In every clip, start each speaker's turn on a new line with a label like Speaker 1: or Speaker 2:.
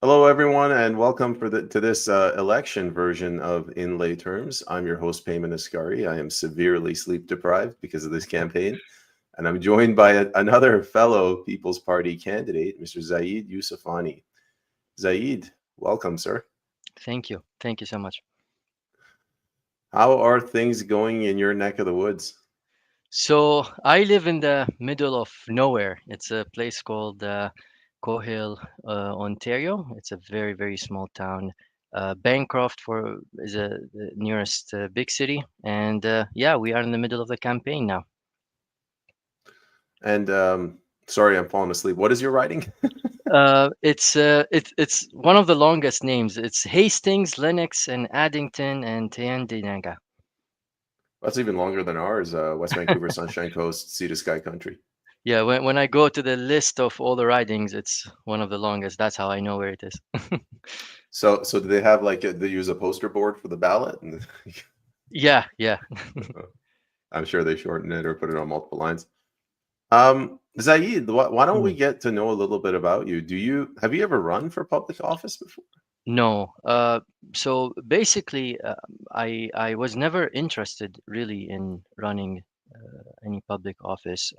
Speaker 1: Hello, everyone, and welcome to this election version of In Lay Terms. I'm your host, Payman Asghari. I am severely sleep deprived because of this campaign, and I'm joined by another fellow People's Party candidate, Mr. Zaid Yusufani. Zaid, welcome, sir.
Speaker 2: Thank you. Thank you so much.
Speaker 1: How are things going in your neck of the woods?
Speaker 2: So I live in the middle of nowhere. It's a place called Cohill, Ontario. It's a very, very small town. Bancroft is the nearest big city, and yeah, we are in the middle of the campaign now.
Speaker 1: And sorry, I'm falling asleep. What is your writing?
Speaker 2: It's one of the longest names. It's Hastings, Lennox, and Addington, and Tyendinaga.
Speaker 1: That's even longer than ours. West Vancouver, Sunshine Coast, Sea to Sky Country.
Speaker 2: Yeah, when I go to the list of all the ridings, it's one of the longest. That's how I know where it is.
Speaker 1: So do they have they use a poster board for the ballot? And
Speaker 2: Yeah, yeah.
Speaker 1: I'm sure they shorten it or put it on multiple lines. Zaid, why don't we
Speaker 2: Mm.
Speaker 1: get to know a little bit about you? Have you ever run for public office before?
Speaker 2: No. So basically, I was never interested really in running any public office.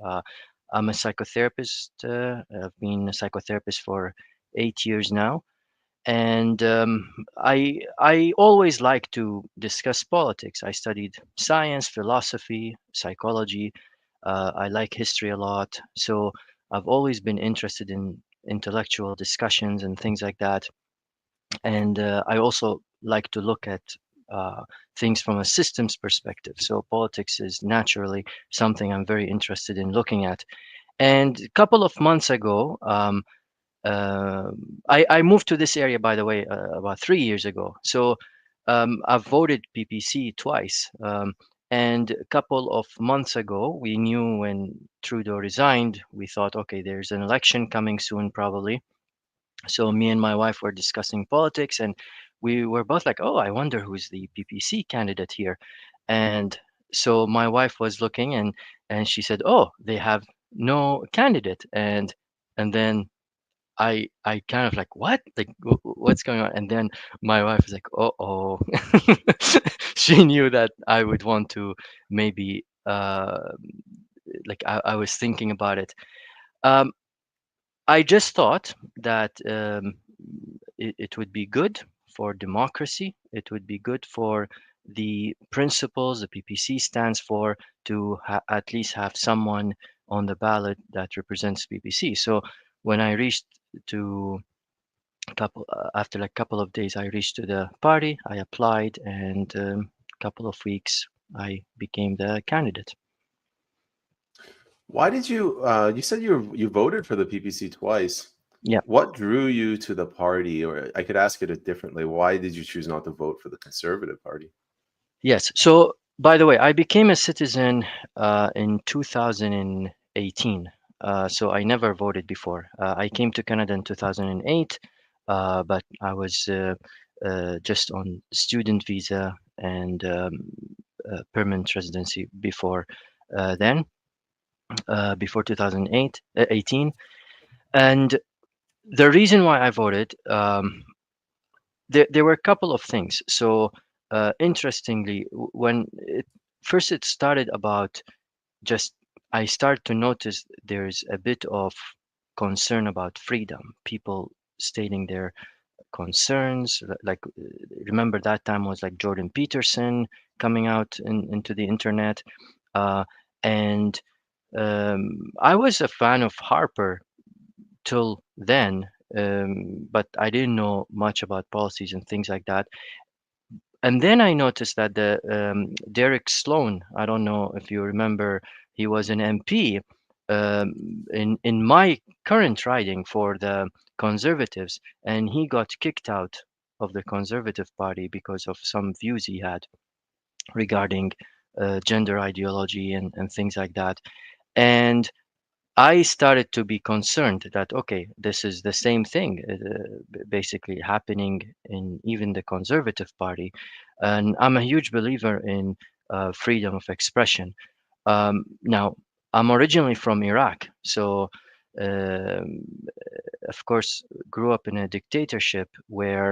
Speaker 2: I'm a psychotherapist. I've been a psychotherapist for 8 years now, and I always like to discuss politics. I studied science, philosophy, psychology. I like history a lot, so I've always been interested in intellectual discussions and things like that. And I also like to look at things from a systems perspective. So politics is naturally something I'm very interested in looking at. And a couple of months ago, uh, I moved to this area, by the way, about 3 years ago. So I've voted PPC twice. And a couple of months ago, we knew when Trudeau resigned, we thought, okay, there's an election coming soon, probably. So me and my wife were discussing politics, and we were both like, "Oh, I wonder who's the PPC candidate here." And so my wife was looking, and she said, "Oh, they have no candidate." And then I kind of like, "What? Like what's going on?" And then my wife was like, "Oh." She knew that I would want to maybe I was thinking about it. Um, I just thought that it would be good for democracy. It would be good for the principles the PPC stands for to at least have someone on the ballot that represents PPC. So when I reached to after like couple of days, I reached to the party. I applied, and couple of weeks, I became the candidate.
Speaker 1: Why did you said you voted for the PPC twice.
Speaker 2: Yeah.
Speaker 1: What drew you to the party? Or I could ask it a differently. Why did you choose not to vote for the Conservative Party?
Speaker 2: Yes. So, by the way, I became a citizen in 2018. So I never voted before. I came to Canada in 2008, but I was just on student visa and permanent residency before 2008, 18. And the reason why I voted, there were a couple of things. So, interestingly, when first it started about just I start to notice there's a bit of concern about freedom. People stating their concerns, remember that time was like Jordan Peterson coming out into the internet, uh, and I was a fan of Harper till then, but I didn't know much about policies and things like that. And then I noticed that the Derek Sloan, I don't know if you remember, he was an MP in my current riding for the Conservatives, and he got kicked out of the Conservative Party because of some views he had regarding gender ideology and things like that. And I started to be concerned that, okay, this is the same thing basically happening in even the Conservative Party. And I'm a huge believer in freedom of expression. Now, I'm originally from Iraq, so um, of course, grew up in a dictatorship where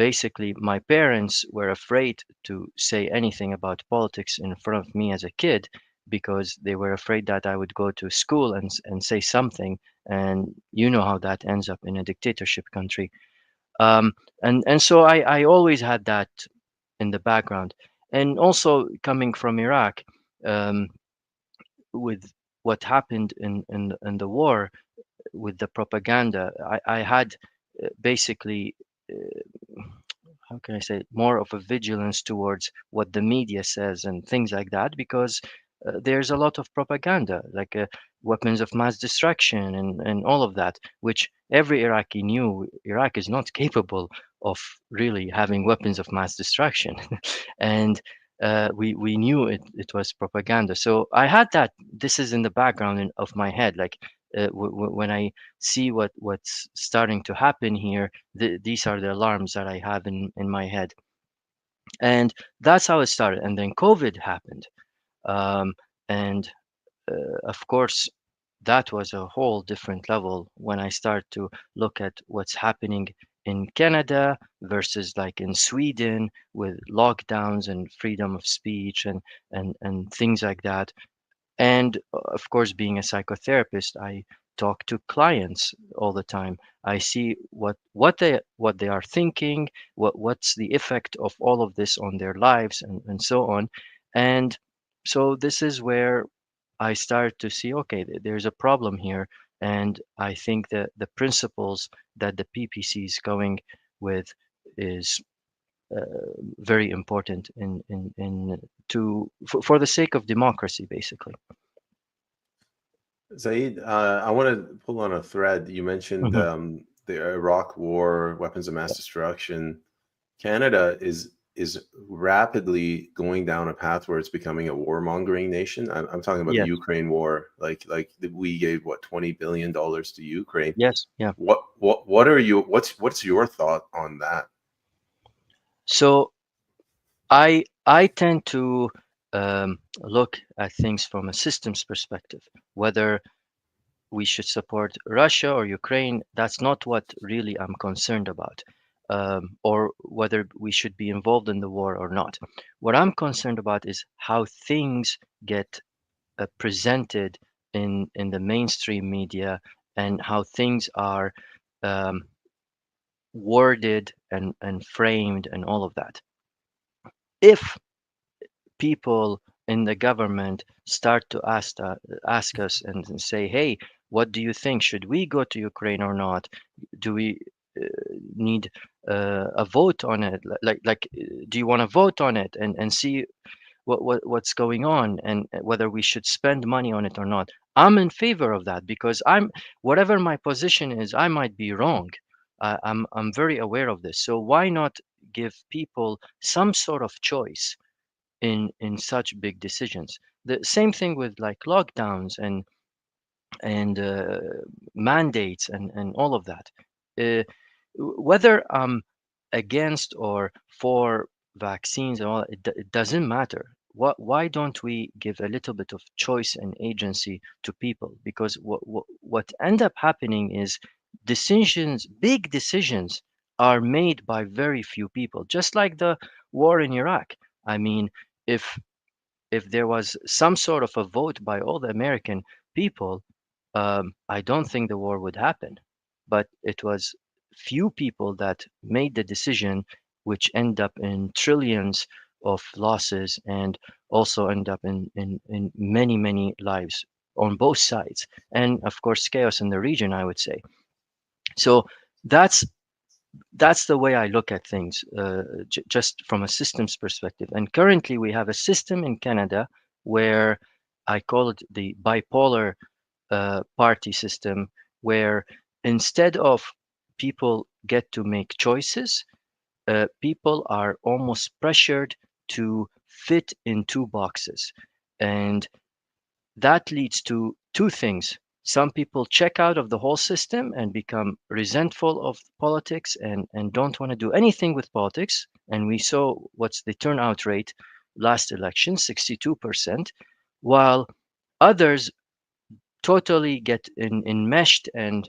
Speaker 2: basically my parents were afraid to say anything about politics in front of me as a kid because they were afraid that I would go to school and say something. And you know how that ends up in a dictatorship country. Um, and so I always had that in the background. And also coming from Iraq, um, with what happened in the war, with the propaganda, I had basically, how can I say, more of a vigilance towards what the media says and things like that, because there's a lot of propaganda, like weapons of mass destruction and all of that, which every Iraqi knew Iraq is not capable of really having weapons of mass destruction. And we knew it was propaganda. So I had that. This is in the background of my head. Like when I see what's starting to happen here, these are the alarms that I have in my head. And that's how it started. And then COVID happened. Um, and of course, that was a whole different level when I start to look at what's happening in Canada versus like in Sweden with lockdowns and freedom of speech and things like that. And of course, being a psychotherapist, I talk to clients all the time. I see what they are thinking, what's the effect of all of this on their lives and so on. And so this is where I start to see, okay, there's a problem here. And I think that the principles that the PPC is going with is very important in for the sake of democracy, basically.
Speaker 1: Zaid, I want to pull on a thread. You mentioned
Speaker 2: Hmm.
Speaker 1: the Iraq War, weapons of mass destruction. Canada is rapidly going down a path where it's becoming a warmongering nation. I'm talking about the
Speaker 2: Yes,
Speaker 1: Ukraine war. We gave what $20 billion to Ukraine.
Speaker 2: yes, yeah.
Speaker 1: What are you? What's your thought on that?
Speaker 2: So I tend to look at things from a systems perspective. Whether we should support Russia or Ukraine, that's not what really I'm concerned about, or whether we should be involved in the war or not. What I'm concerned about is how things get presented in the mainstream media and how things are um, worded and framed and all of that. If people in the government start to ask us and say, "Hey, what do you think? Should we go to Ukraine or not? Do we uh, need a vote on it? Do you want to vote on it and see what's going on and whether we should spend money on it or not?" I'm in favor of that because whatever my position is, I might be wrong. I'm very aware of this. So why not give people some sort of choice in such big decisions? The same thing with like lockdowns and mandates and all of that. Whether I'm against or for vaccines and all, it doesn't matter. Why don't we give a little bit of choice and agency to people? Because what end up happening is big decisions are made by very few people, just like the war in Iraq. I mean, if if there was some sort of a vote by all the American people, I don't think the war would happen. But it was few people that made the decision, which end up in trillions of losses and also end up in many, many lives on both sides. And of course, chaos in the region, I would say. So that's that's the way I look at things, just from a systems perspective. And currently, we have a system in Canada where I call it the bipolar party system, where instead of people get to make choices, people are almost pressured to fit in two boxes. And that leads to two things. Some people check out of the whole system and become resentful of politics and don't want to do anything with politics. And we saw what's the turnout rate last election, 62%, while others totally get enmeshed and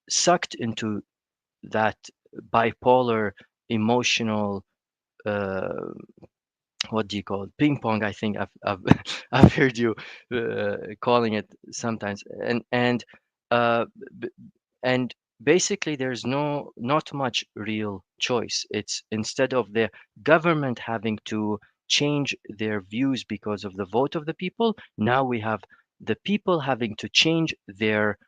Speaker 2: sucked into that bipolar emotional, uh, what do you call it? Ping pong. I think I've I've heard you calling it sometimes, uh, b- and basically there's not much real choice. It's instead of the government having to change their views because of the vote of the people, now we have the people having to change their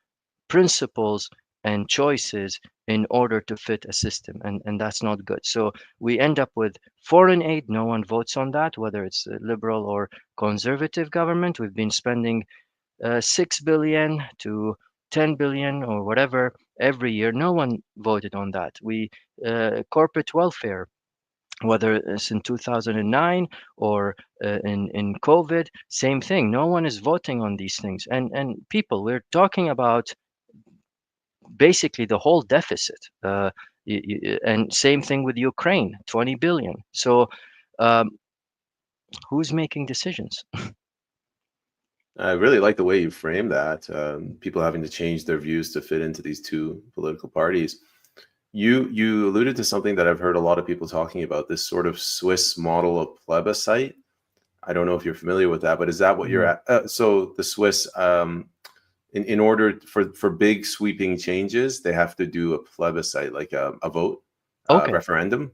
Speaker 2: principles and choices in order to fit a system, and that's not good. So we end up with foreign aid. No one votes on that, whether it's a liberal or conservative government. We've been spending 6 billion to 10 billion or whatever every year. No one voted on that. We corporate welfare, whether it's in 2009 or in COVID, same thing. No one is voting on these things. And people, we're talking about basically the whole deficit. And same thing with Ukraine, 20 billion. So um, who's making decisions?
Speaker 1: I really like the way you frame that. People having to change their views to fit into these two political parties. You alluded to something that I've heard a lot of people talking about, this sort of Swiss model of plebiscite. I don't know if you're familiar with that, but is that what you're
Speaker 2: Mhm.
Speaker 1: at? So the Swiss, in order for big sweeping changes, they have to do a plebiscite, like a vote,
Speaker 2: Okay.
Speaker 1: referendum.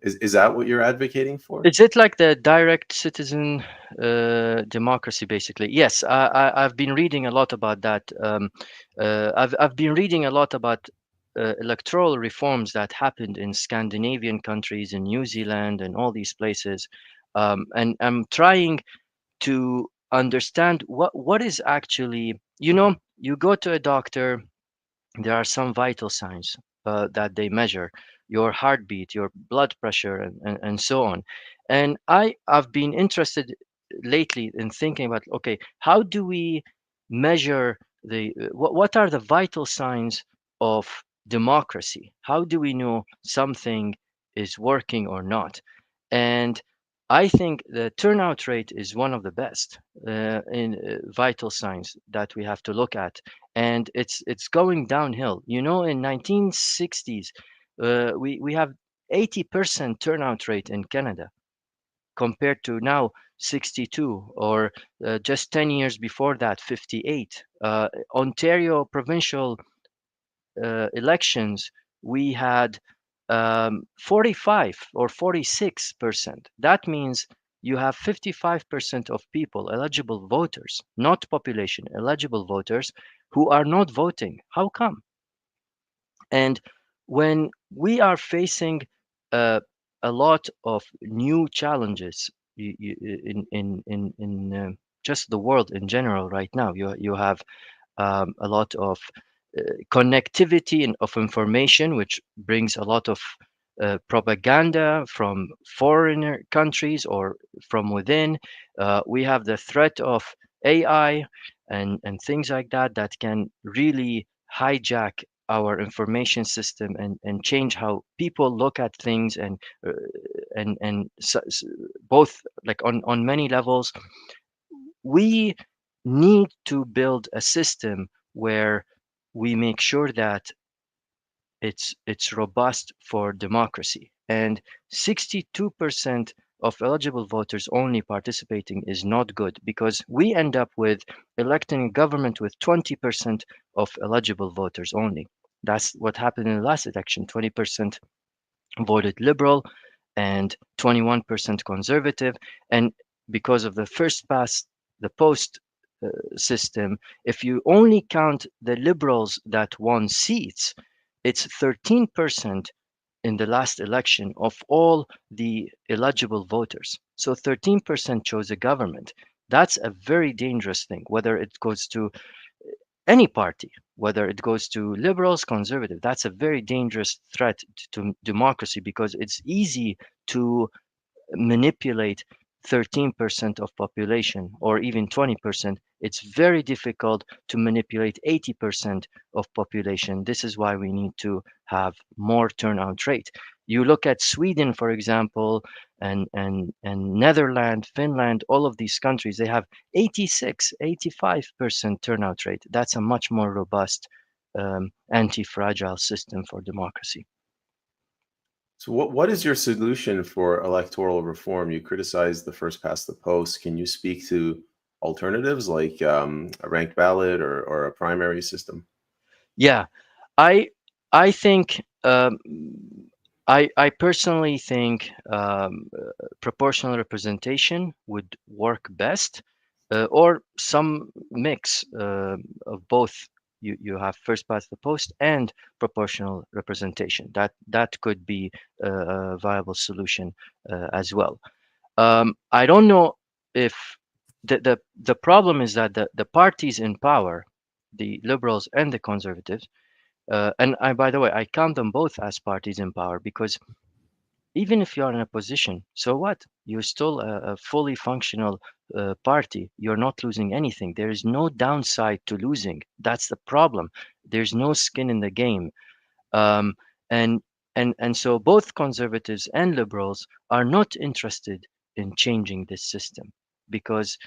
Speaker 1: Is that what you're advocating for?
Speaker 2: Is it like the direct citizen democracy, basically? Yes, I've been reading a lot about that. I've been reading a lot about electoral reforms that happened in Scandinavian countries, in New Zealand, and all these places. And I'm trying to understand what is actually, you go to a doctor, there are some vital signs that they measure: your heartbeat, your blood pressure, and so on. And I've been interested lately in thinking about, okay, how do we measure what are the vital signs of democracy? How do we know something is working or not? And I think the turnout rate is one of the best in vital signs that we have to look at, and it's going downhill. In 1960s, we have 80% turnout rate in Canada compared to now 62, or just 10 years before that 58. Ontario provincial elections, we had 45 or 46%. That means you have 55% of people, eligible voters, not population, eligible voters, who are not voting. How come? And when we are facing uh, a lot of new challenges in just the world in general right now, you have a lot of connectivity and of information, which brings a lot of propaganda from foreign countries or from within. We have the threat of AI and things like that that can really hijack our information system and change how people look at things, and both like on many levels. We need to build a system where we make sure that it's robust for democracy. And 62% of eligible voters only participating is not good, because we end up with electing a government with 20% of eligible voters only. That's what happened in the last election. 20% voted liberal and 21% conservative. And because of the first past the post system, if you only count the liberals that won seats, it's 13% in the last election of all the eligible voters. So 13% chose a government. That's a very dangerous thing, whether it goes to any party, whether it goes to liberals, conservative. That's a very dangerous threat to democracy, because it's easy to manipulate 13% of population or even 20%. It's very difficult to manipulate 80% of population. This is why we need to have more turnout rate. You look at Sweden, for example, and Netherlands, Finland, all of these countries, they have 86, 85% turnout rate. That's a much more robust anti-fragile system for democracy.
Speaker 1: So what is your solution for electoral reform? You criticize the first past the post. Can you speak to alternatives like a ranked ballot or a primary system?
Speaker 2: Yeah, I I think I personally think proportional representation would work best, or some mix of both. You have first past the post and proportional representation. That could be a viable solution as well. I don't know if the problem is that the parties in power, the liberals and the conservatives, and by the way, I count them both as parties in power because even if you're in a position, so what? You're still a fully functional party. You're not losing anything. There is no downside to losing. That's the problem. There's no skin in the game. Um, and and so both conservatives and liberals are not interested in changing this system because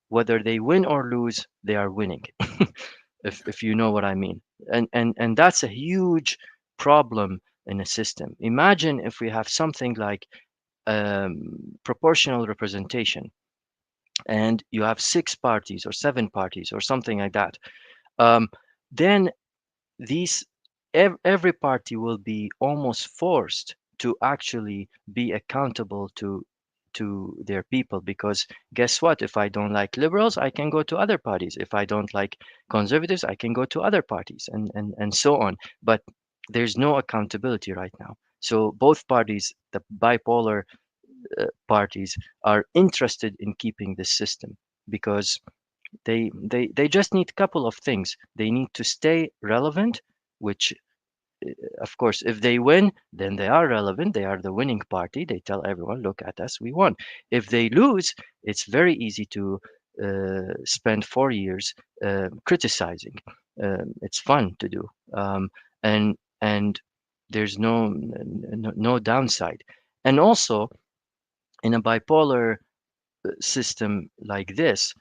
Speaker 2: whether they win or lose, they are winning. If you know what I mean. And that's a huge problem in a system. Imagine if we have something like proportional representation and you have six parties or seven parties or something like that. Um, then these every party will be almost forced to actually be accountable to their people because guess what, if I don't like liberals I can go to other parties, if I don't like conservatives I can go to other parties, and so on. But there's no accountability right now, so both parties, the bipolar parties, are interested in keeping this system because they just need a couple of things. They need to stay relevant, which of course, if they win, then they are relevant. They are the winning party. They tell everyone, look at us, we won. If they lose, it's very easy to spend 4 years criticizing. It's fun to do. And there's no downside. And also, in a bipolar system like this,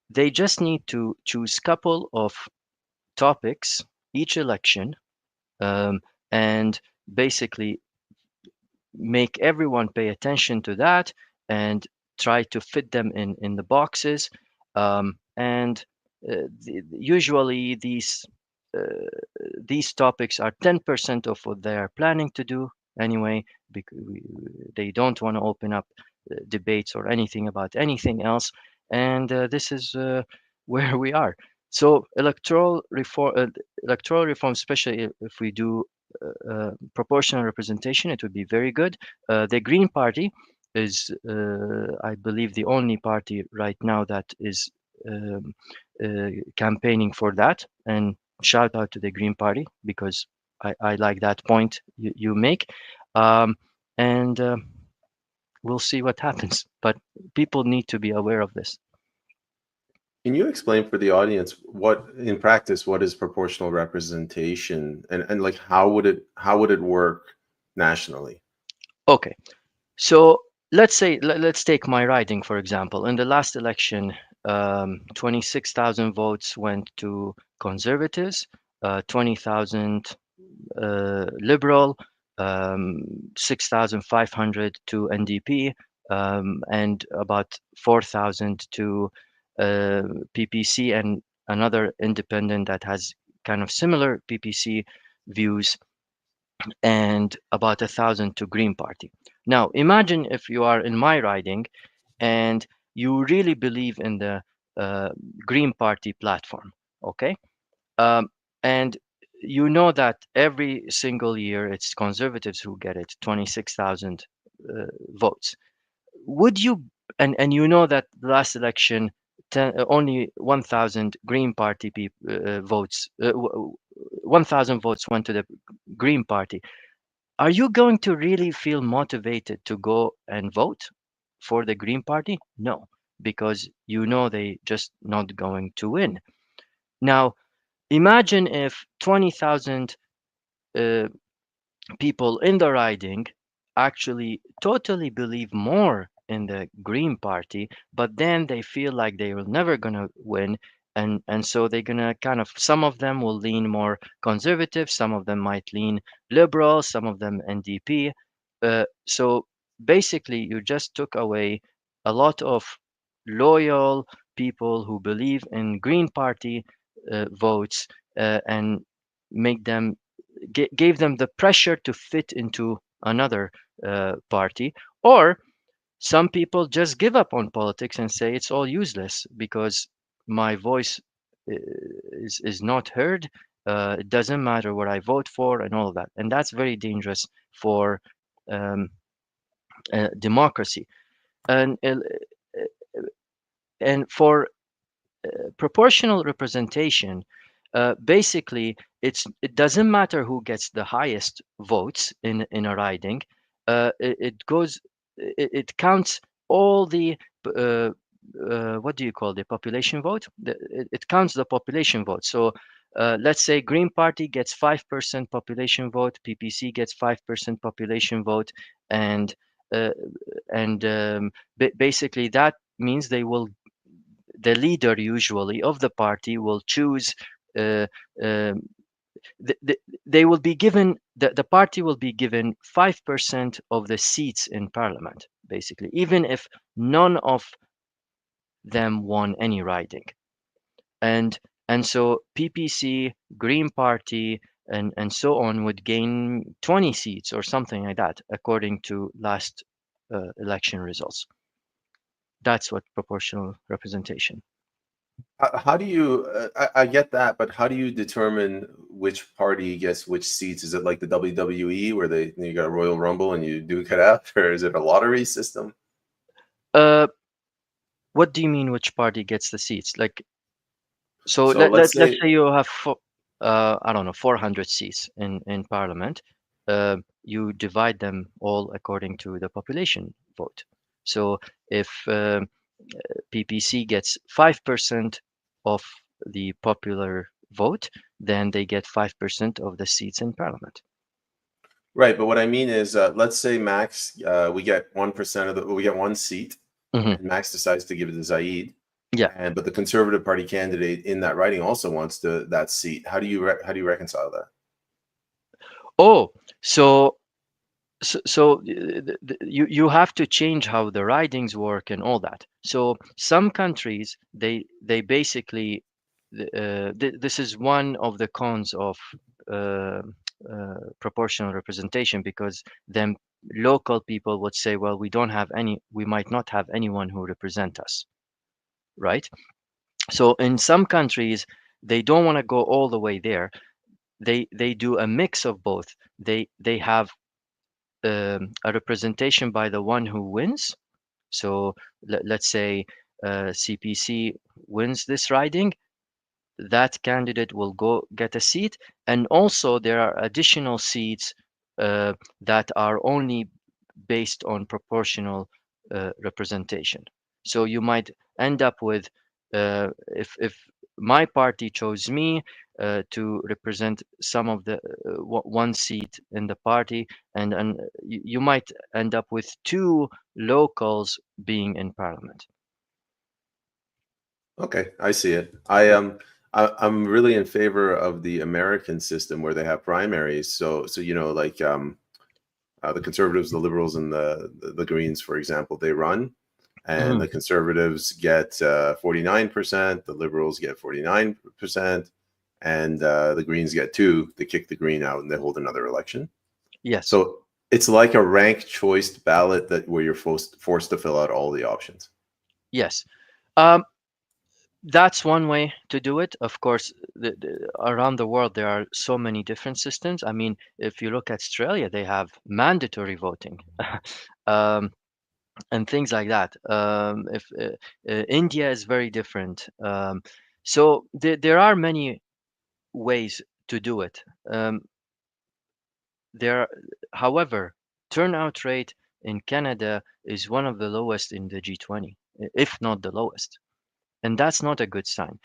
Speaker 2: they just need to choose couple of topics each election, um, and basically make everyone pay attention to that and try to fit them in the boxes. And usually uh, these topics are 10% of what they are planning to do anyway, because they don't want to open up debates or anything about anything else. And this is where we are. So electoral reform, especially if we do proportional representation, it would be very good. The Green Party is, I believe, the only party right now that is um, campaigning for that. And shout out to the Green Party because I like that point you make. Um, and we'll see what happens. But people need to be aware of this.
Speaker 1: Can you explain for the audience what in practice what is proportional representation and like how would it work nationally?
Speaker 2: Okay. So let's say let's take my riding for example. In the last election, 26,000 votes went to conservatives, 20,000 liberal, 6,500 to NDP, and about 4,000 to uh, PPC and another independent that has kind of similar PPC views, and about 1,000 to Green Party. Now, imagine if you are in my riding and you really believe in the uh, Green Party platform, okay? Um, and you know that every single year it's conservatives who get it, 26,000 votes. Would you, and you know that the last election, only 1,000 Green Party votes, 1,000 votes went to the Green Party. Are you going to really feel motivated to go and vote for the Green Party? No, because you know they just not going to win. Now, imagine if 20,000 uh, people in the riding actually totally believe more in the Green Party, but then they feel like they will never gonna win, and so they're gonna kind of, some of them will lean more conservative, some of them might lean liberal, some of them NDP. So basically, you just took away a lot of loyal people who believe in Green Party votes, and make them gave them the pressure to fit into another party. Or some people just give up on politics and say it's all useless because my voice is not heard. It doesn't matter what I vote for and all of that, and that's very dangerous for um, democracy. And for proportional representation, basically, it doesn't matter who gets the highest votes in a riding. It goes, it counts all the what do you call the population vote? It counts the population vote. So let's say Green Party gets 5% population vote, PPC gets 5% population vote, and uh, basically that means the leader usually of the party will choose uh, um, they will be given the party will be given 5% of the seats in parliament, basically, even if none of them won any riding. And and so PPC, Green Party, and so on would gain 20 seats or something like that according to last election results. That's what proportional representation.
Speaker 1: How do you? I get that, but how do you determine which party gets which seats? Is it like the WWE where you got a Royal Rumble and you duke it out, or is it a lottery system?
Speaker 2: uh what do you mean which party gets the seats? Like, so
Speaker 1: So let's
Speaker 2: let's
Speaker 1: say,
Speaker 2: say you have I don't know, 400 seats in parliament. You divide them all according to the population vote. So if PPC gets 5% of the popular vote, then they get 5% of the seats in parliament.
Speaker 1: right, but what I mean is, let's say Max, we get 1% of we get one seat,
Speaker 2: Hmm.
Speaker 1: and Max decides to give it to Zaid,
Speaker 2: Yeah.
Speaker 1: and but the Conservative Party candidate in that riding also wants that seat. How do you reconcile that?
Speaker 2: Oh, so you have to change how the ridings work and all that. So some countries, they basically this is one of the cons of uh, proportional representation, because then local people would say, well, we might not have anyone who represent us, right? So in some countries, they don't want to go all the way there. They do a mix of both. They have a representation by the one who wins. So let's say CPC wins this riding, that candidate will go get a seat. And also, there are additional seats that are only based on proportional representation. So you might end up with, if my party chose me to represent some of the one seat in the party, and you might end up with two locals being in parliament.
Speaker 1: Okay, I see it. I'm really in favor of the American system where they have primaries. So like the Conservatives, the Liberals, and the Greens, for example, they run, and
Speaker 2: Mhm.
Speaker 1: the Conservatives get 49%, the Liberals get 49%, and the Greens get 2. They kick the Green out, and they hold another election.
Speaker 2: Yes,
Speaker 1: So it's like a ranked choice ballot that where you're forced to fill out all the options.
Speaker 2: yes. Um, That's one way to do it. Of course, around the world, there are so many different systems. I mean, if you look at Australia, they have mandatory voting, um, and things like that. If India is very different. So there are many ways to do it. There, however, turnout rate in Canada is one of the lowest in the G20, if not the lowest. And that's not a good sign.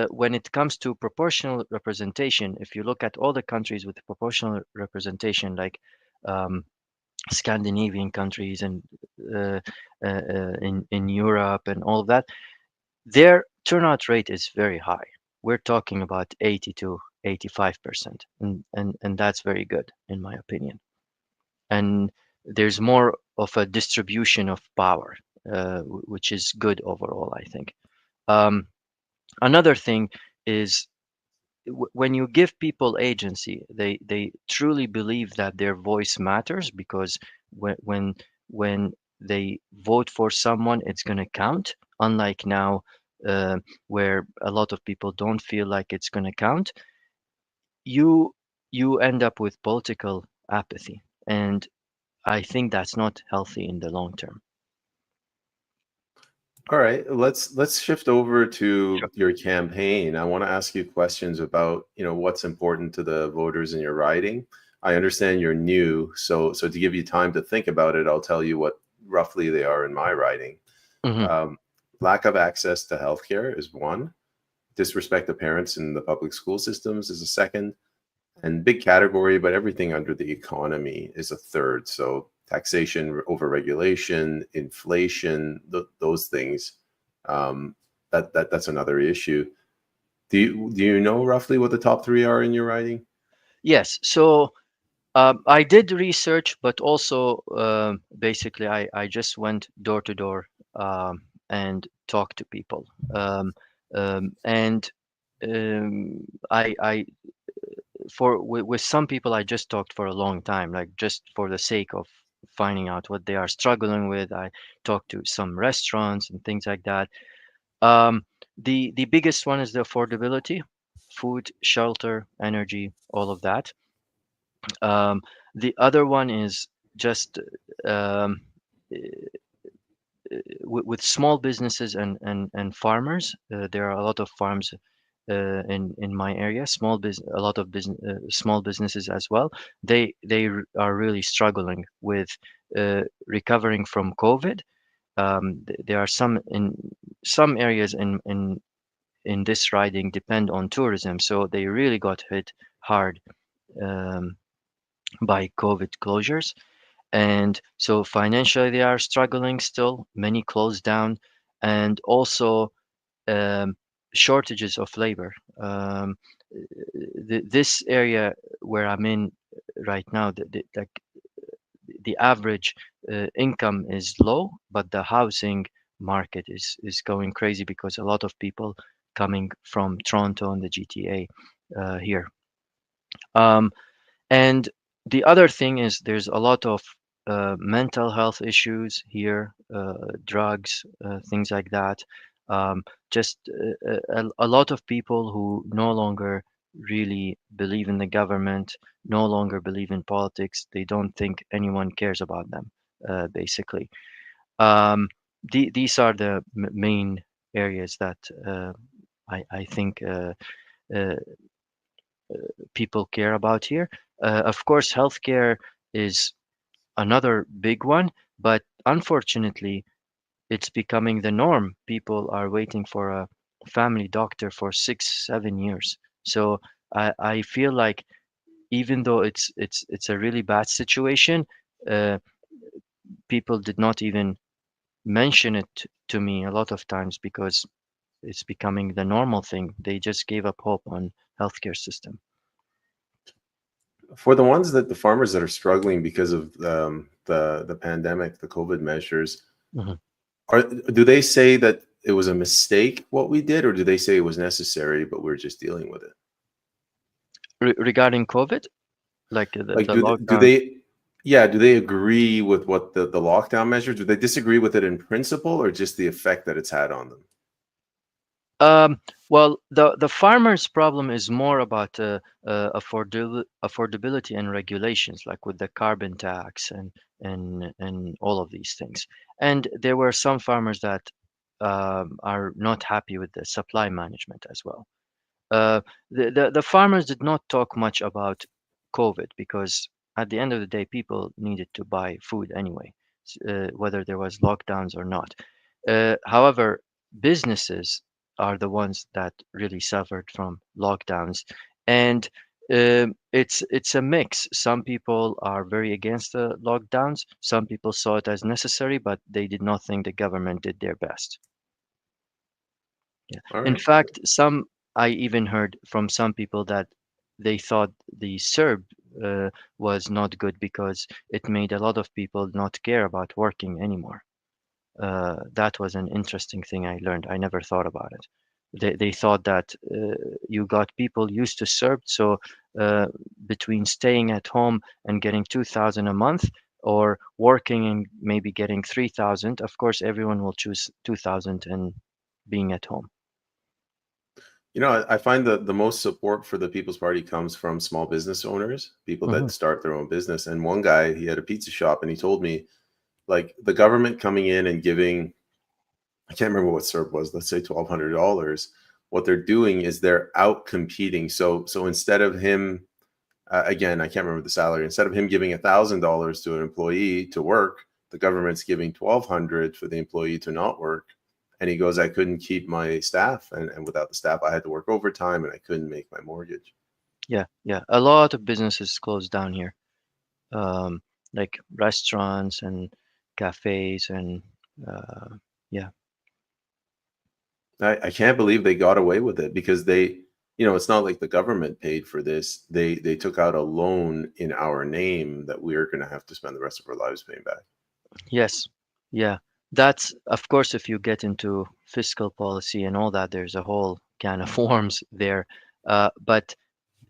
Speaker 2: When it comes to proportional representation, if you look at all the countries with proportional representation, like um, Scandinavian countries and in Europe and all of that, their turnout rate is very high. We're talking about 80 to 85%, and that's very good in my opinion. And there's more of a distribution of power, which is good overall, I think. Um, Another thing is when you give people agency, they truly believe that their voice matters because when they vote for someone, it's going to count. Unlike now, uh, where a lot of people don't feel like it's going to count, you you end up with political apathy, and I think that's not healthy in the long term.
Speaker 1: All right, let's shift over to
Speaker 2: Sure.
Speaker 1: your campaign. I want to ask you questions about, what's important to the voters in your riding. I understand you're new, so to give you time to think about it, I'll tell you what roughly they are in my riding.
Speaker 2: Hmm.
Speaker 1: Um, Lack of access to healthcare is one. Disrespect of parents in the public school systems is a second. And big category, but everything under the economy is a third. So taxation, overregulation, inflation, those things. Um, that's another issue. Do you know roughly what the top three are in your writing?
Speaker 2: Yes. So I did research, but also basically I just went door to door and talked to people. And I with some people I just talked for a long time, like just for the sake of finding out what they are struggling with. I talked to some restaurants and things like that. Um, the biggest one is the affordability, food, shelter, energy, all of that. Um, the other one is just um, with small businesses and farmers. There are a lot of farms in my area, a lot of business, small businesses as well. Are really struggling with recovering from COVID. There are some areas in this riding depend on tourism, so they really got hit hard um, by COVID closures. And so financially, they are struggling still. Many closed down, and also um, shortages of labor. This area where I'm in right now, the average income is low, but the housing market is going crazy because a lot of people coming from Toronto and the GTA here. Um, and the other thing is there's a lot of mental health issues here, drugs, things like that. Um, just a lot of people who no longer really believe in the government, no longer believe in politics. They don't think anyone cares about them, basically. Um, these are the main areas that I think uh, people care about here. Of course, healthcare is another big one, but unfortunately, it's becoming the norm. People are waiting for a family doctor for 6, 7 years. So I feel like even though it's a really bad situation, uh, people did not even mention it to me a lot of times because it's becoming the normal thing. They just gave up hope on healthcare system.
Speaker 1: For the farmers that are struggling because of the pandemic, the COVID measures,
Speaker 2: Mhm.
Speaker 1: do they say that it was a mistake what we did, or do they say it was necessary but we're just dealing with it?
Speaker 2: Regarding COVID, like
Speaker 1: Like,
Speaker 2: the
Speaker 1: do
Speaker 2: lockdown.
Speaker 1: they, yeah, do they agree with what the lockdown measures? Do they disagree with it in principle, or just the effect that it's had on them?
Speaker 2: Well, the farmer's problem is more about affordability and regulations, like with the carbon tax and all of these things. And there were some farmers that are not happy with the supply management as well. Uh, the farmers did not talk much about COVID because at the end of the day, people needed to buy food anyway, whether there was lockdowns or not. However, businesses are the ones that really suffered from lockdowns, and it's a mix. Some people are very against the lockdowns. Some people saw it as necessary, but they did not think the government did their best. Yeah.
Speaker 1: All
Speaker 2: In
Speaker 1: right.
Speaker 2: fact, some I even heard from some people that they thought the Serb was not good because it made a lot of people not care about working anymore. That was an interesting thing I learned. I never thought about it. They thought that you got people used to Serb, so uh, between staying at home and getting 2,000 a month or working and maybe getting 3,000, of course everyone will choose 2,000 and being at home.
Speaker 1: You know, I find that the most support for the People's Party comes from small business owners, people
Speaker 2: Hmm.
Speaker 1: that start their own business. And one guy, he had a pizza shop, and he told me, like, the government coming in and giving, I can't remember what CERB was, let's say $1,200. What they're doing is they're out competing. So instead of him, again, I can't remember the salary. Instead of him giving $1,000 to an employee to work, the government's giving 1,200 for the employee to not work. And he goes, I couldn't keep my staff, and without the staff, I had to work overtime, and I couldn't make my mortgage.
Speaker 2: Yeah, yeah. A lot of businesses closed down here, um, like restaurants and cafes and uh, yeah.
Speaker 1: I can't believe they got away with it because they, you know, it's not like the government paid for this. They took out a loan in our name that we're going to have to spend the rest of our lives paying back.
Speaker 2: Yes, yeah. That's, of course, if you get into fiscal policy and all that, there's a whole can of worms there. But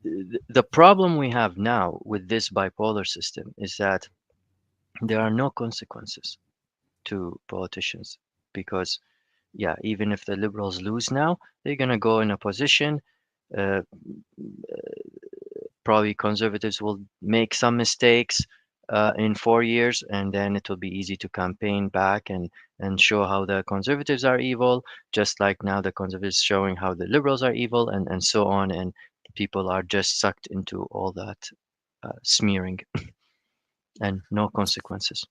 Speaker 2: the problem we have now with this bipolar system is that there are no consequences to politicians because, yeah, even if the liberals lose now, they're gonna go in a position. Uh, Probably conservatives will make some mistakes in 4 years, and then it will be easy to campaign back and show how the conservatives are evil, just like now the conservatives showing how the liberals are evil, and so on. And people are just sucked into all that smearing and no consequences.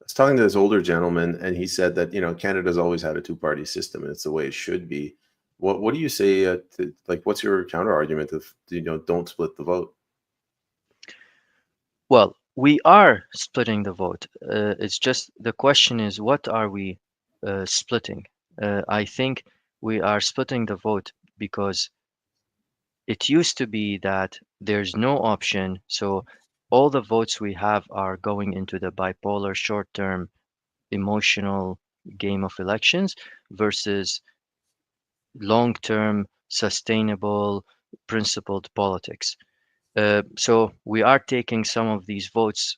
Speaker 1: I was talking to this older gentleman, and he said that, you know, Canada's always had a two-party system, and it's the way it should be. What do you say? Like, what's your counter argument of, you know, don't split the vote?
Speaker 2: Well, we are splitting the vote. It's just the question is, what are we splitting? I think we are splitting the vote because it used to be that there's no option. So all the votes we have are going into the bipolar short-term emotional game of elections versus long-term sustainable principled politics. So we are taking some of these votes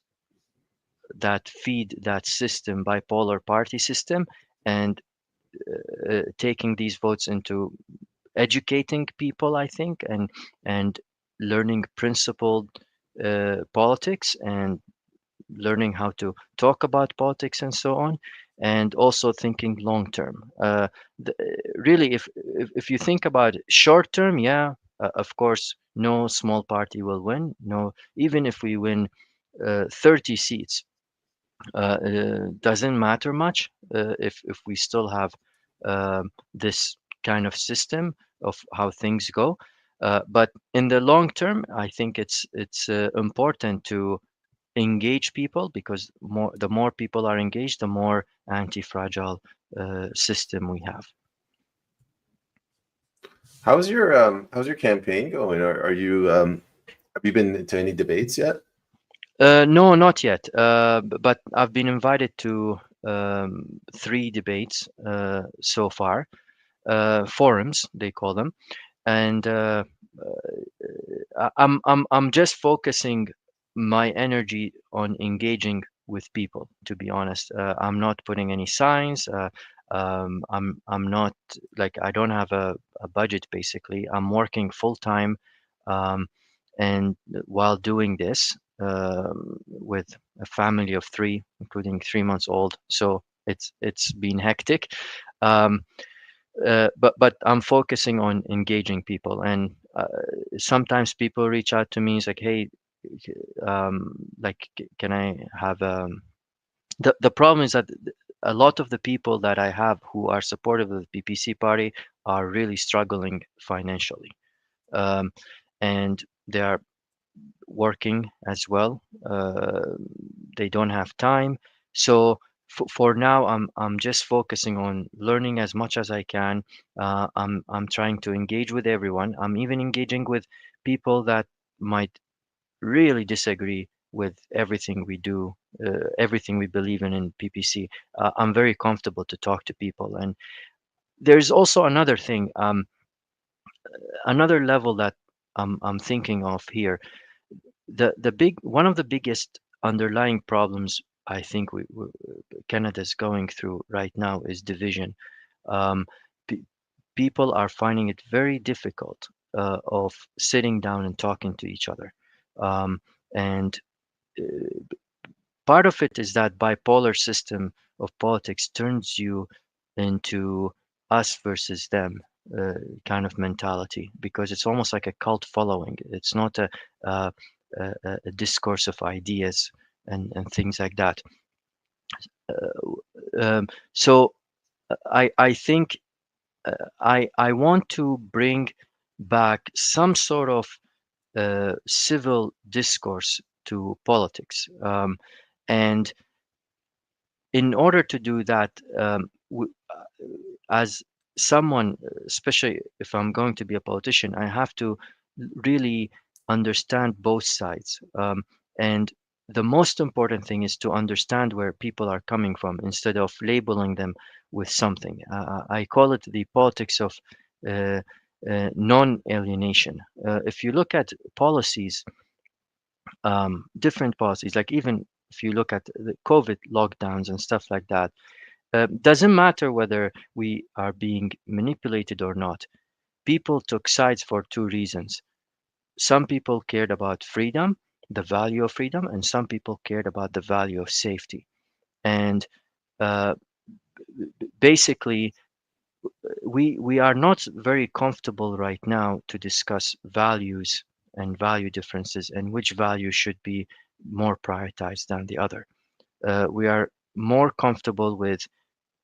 Speaker 2: that feed that system, bipolar party system, and taking these votes into educating people, I think, and learning principled politics and learning how to talk about politics and so on, and also thinking long term. The, really, if you think about it, short term, yeah, of course, no small party will win. No, even if we win 30 seats, doesn't matter much if we still have this kind of system of how things go. But in the long term, I think it's important to engage people because the more people are engaged, the more anti-fragile system we have.
Speaker 1: How's your campaign going? Are you have you been to any debates yet?
Speaker 2: No, not yet. But I've been invited to three debates so far, forums they call them, and I'm just focusing my energy on engaging with people. To be honest, I'm not putting any signs. I'm not like I don't have a budget basically. I'm working full time, um, and while doing this with a family of three, including 3 months old, so it's been hectic. Um, but I'm focusing on engaging people, and sometimes people reach out to me. It's like, hey, can I have the problem is that a lot of the people that I have who are supportive of the PPC party are really struggling financially, um, and they are working as well. They don't have time, so. for now, I'm just focusing on learning as much as I can. I'm trying to engage with everyone. I'm even engaging with people that might really disagree with everything we do, everything we believe in PPC. I'm very comfortable to talk to people. And there's also another thing, another level that I'm thinking of here. The big one of the biggest underlying problems I think Canada's going through right now is division. Um, pe- People are finding it very difficult of sitting down and talking to each other. Um, and part of it is that bipolar system of politics turns you into us versus them uh, kind of mentality, because it's almost like a cult following. It's not uh, a discourse of ideas and things like that. So I think I want to bring back some sort of civil discourse to politics. And in order to do that, as someone, especially if I'm going to be a politician, I have to really understand both sides. And the most important thing is to understand where people are coming from instead of labeling them with something. I call it the politics of uh, non-alienation. If you look at policies, different policies, like even if you look at the COVID lockdowns and stuff like that, doesn't matter whether we are being manipulated or not. People took sides for two reasons. Some people cared about freedom, the value of freedom, and some people cared about the value of safety. And uh, basically, we are not very comfortable right now to discuss values and value differences and which value should be more prioritized than the other. We are more comfortable with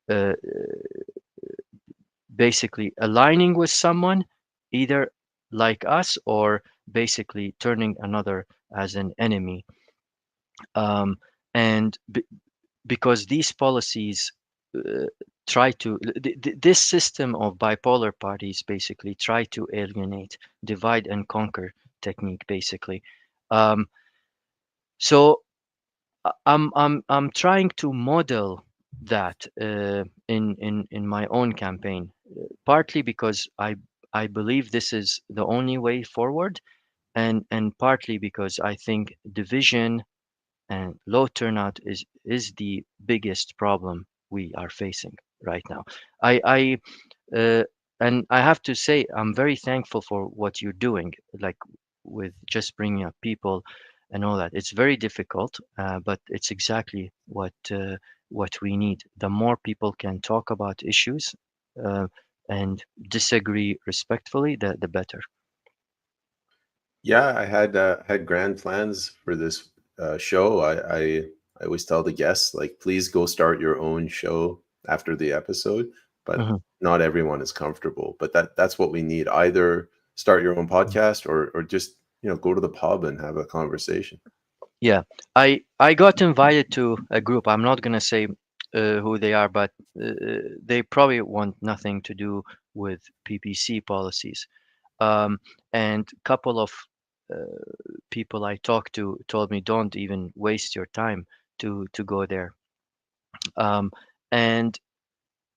Speaker 2: uh, basically aligning with someone, either like us or basically turning another as an enemy. Um, and because these policies uh, try to, this system of bipolar parties basically try to alienate, divide and conquer technique, basically. Um, so I'm trying to model that in my own campaign, partly because I believe this is the only way forward, and partly because I think division and low turnout is the biggest problem we are facing right now. I and I have to say I'm very thankful for what you're doing, like with just bringing up people and all that. It's very difficult, but it's exactly what we need. The more people can talk about issues uh, and disagree respectfully, the better.
Speaker 1: Yeah, I had grand plans for this show. I always tell the guests, like, please go start your own show after the episode, but
Speaker 2: Mhm.
Speaker 1: not everyone is comfortable. But that's what we need. Either start your own podcast or just, go to the pub and have a conversation.
Speaker 2: Yeah, I got invited to a group. I'm not gonna say who they are, but they probably want nothing to do with PPC policies. Um, and couple of uh, people I talked to told me, don't even waste your time to go there. And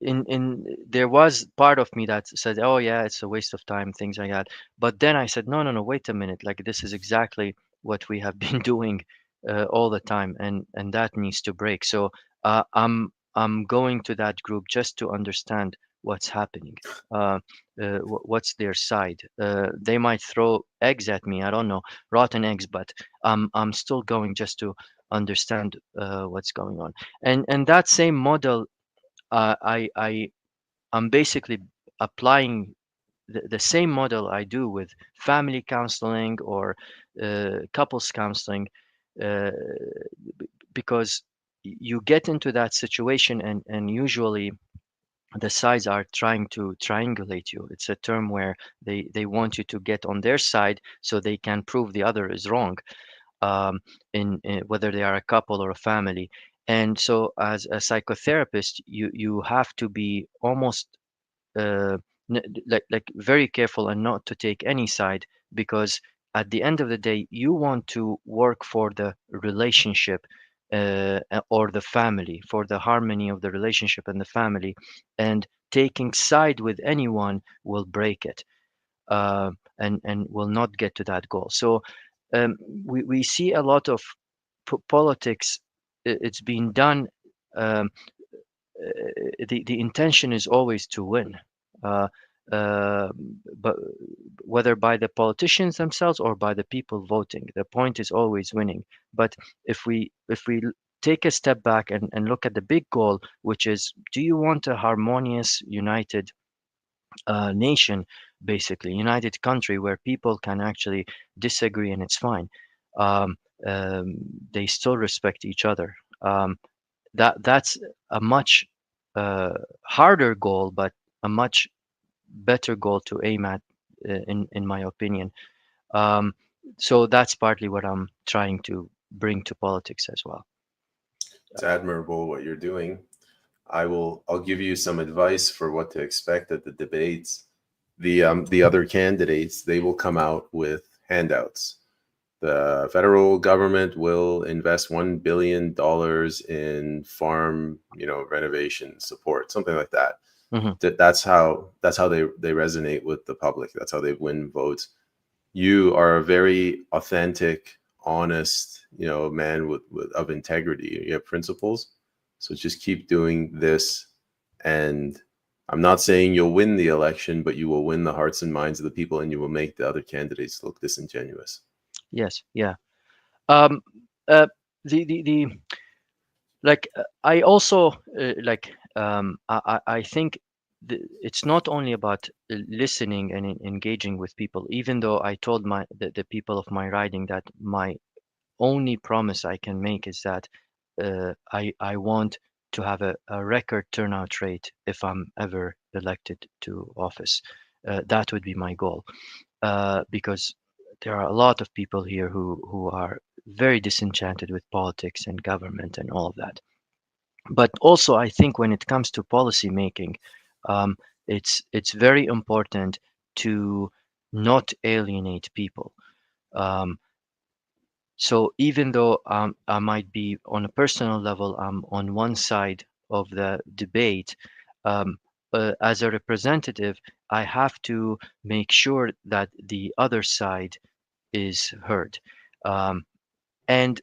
Speaker 2: in there was part of me that said, oh yeah, it's a waste of time, things like that. But then I said, no, no, no, wait a minute, like this is exactly what we have been doing all the time, and that needs to break. So I'm going to that group just to understand what's happening. uh, what's their side. They might throw eggs at me, I don't know, rotten eggs, but I'm still going just to understand what's going on. And that same model, I'm basically applying the same model I do with family counseling or couples counseling, uh, because you get into that situation, and usually the sides are trying to triangulate you. It's a term where they want you to get on their side so they can prove the other is wrong, in whether they are a couple or a family. And so, as a psychotherapist, you have to be almost uh, like very careful and not to take any side, because at the end of the day you want to work for the relationship, or the family, for the harmony of the relationship and the family, and taking side with anyone will break it, uh, and will not get to that goal. So we see a lot of politics. It's been done. um, the intention is always to win, uh, uh, but whether by the politicians themselves or by the people voting, the point is always winning. But if we take a step back and look at the big goal, which is, do you want a harmonious, united nation, basically united country where people can actually disagree and it's fine. Um, um, they still respect each other. That's a much harder goal, but a much better goal to aim at, in my opinion. Um, so that's partly what I'm trying to bring to politics as well.
Speaker 1: It's admirable what you're doing. I'll give you some advice for what to expect at the debates. The other candidates, they will come out with handouts. The federal government will invest $1 billion in farm, renovation support, something like that.
Speaker 2: Hmm.
Speaker 1: That's how they resonate with the public. That's how they win votes. You are a very authentic, honest, man with of integrity. You have principles. So just keep doing this. And I'm not saying you'll win the election, but you will win the hearts and minds of the people, and you will make the other candidates look disingenuous.
Speaker 2: Yes, yeah. Um, uh, the I also I think it's not only about listening and engaging with people. Even though I told the people of my riding that my only promise I can make is that I want to have a record turnout rate if I'm ever elected to office. That would be my goal, because there are a lot of people here who are very disenchanted with politics and government and all of that. But also, I think when it comes to policy making, um, it's very important to not alienate people. Um, so even though I might be on a personal level, I'm on one side of the debate, um, as a representative, I have to make sure that the other side is heard. Um, and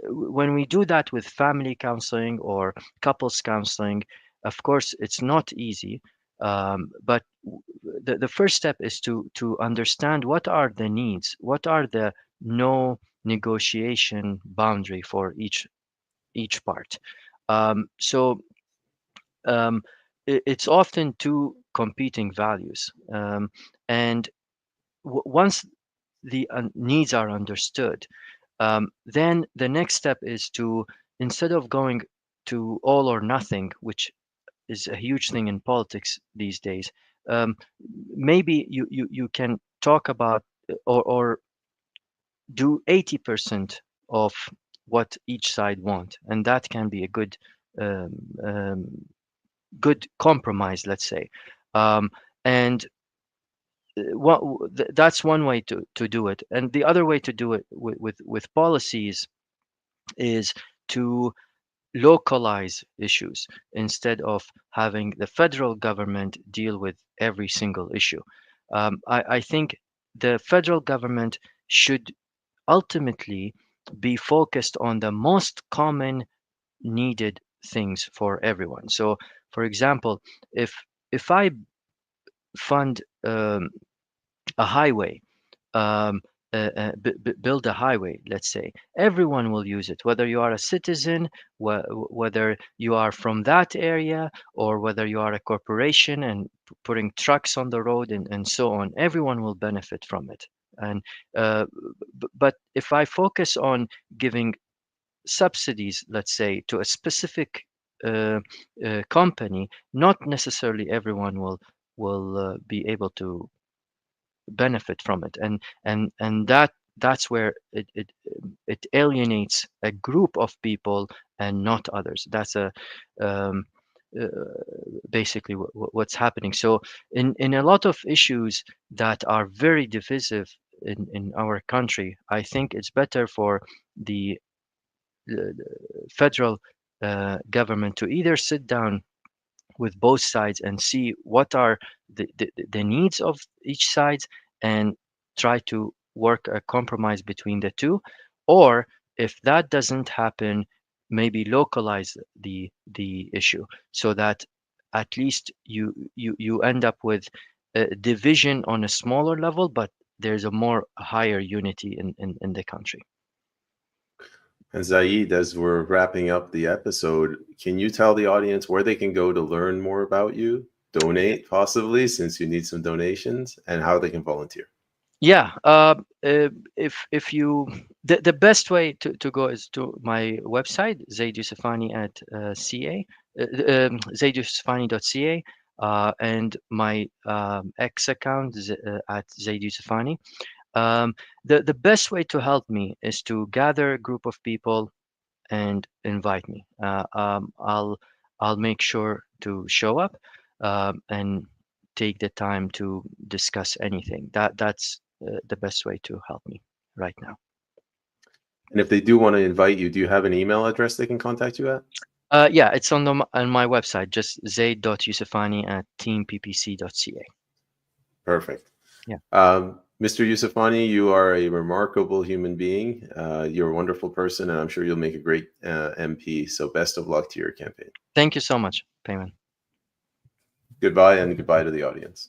Speaker 2: when we do that with family counseling or couples counseling, of course, it's not easy. But the first step is to understand what are the needs, what are the no negotiation boundary for each part. So it's often two competing values, and once the needs are understood, then the next step is to, instead of going to all or nothing, which is a huge thing in politics these days, um, maybe you can talk about, or do 80% of what each side want, and that can be a um, um, good compromise, let's say. Um, and what that's one way to do it, and the other way to do it with policies is to localize issues instead of having the federal government deal with every single issue. I think the federal government should ultimately be focused on the most common needed things for everyone. So, for example, if I fund a highway, um, build a highway, let's say, everyone will use it, whether you are a citizen, whether you are from that area, or whether you are a corporation and putting trucks on the road and so on. Everyone will benefit from it. And but if I focus on giving subsidies, let's say, to a specific uh, company, not necessarily everyone will be able to benefit from it, and that's where it alienates a group of people and not others. That's a um, uh, basically what's happening. So in a lot of issues that are very divisive in our country, I think it's better for the federal government to either sit down with both sides and see what are the needs of each side and try to work a compromise between the two, or if that doesn't happen, maybe localize the issue so that at least you end up with a division on a smaller level, but there's a more higher unity in the country.
Speaker 1: And Zaid, as we're wrapping up the episode, can you tell the audience where they can go to learn more about you, donate possibly, since you need some donations, and how they can volunteer?
Speaker 2: Yeah, if you the best way to go is to my website, Zaid Yusufani at CA, zaidyusufani.ca, and my X account at Zaid Yusufani. Um, the best way to help me is to gather a group of people and invite me. I'll make sure to show up and take the time to discuss anything. That's the best way to help me right now.
Speaker 1: And if they do want to invite you, do you have an email address they can contact you at?
Speaker 2: Yeah, it's on my website, just zaid.yusufani at teamppc.ca.
Speaker 1: Perfect.
Speaker 2: Yeah,
Speaker 1: Mr. Yusufani, you are a remarkable human being. You're a wonderful person, and I'm sure you'll make a great MP. So best of luck to your campaign.
Speaker 2: thank you so much, Payman.
Speaker 1: Goodbye, and goodbye to the audience.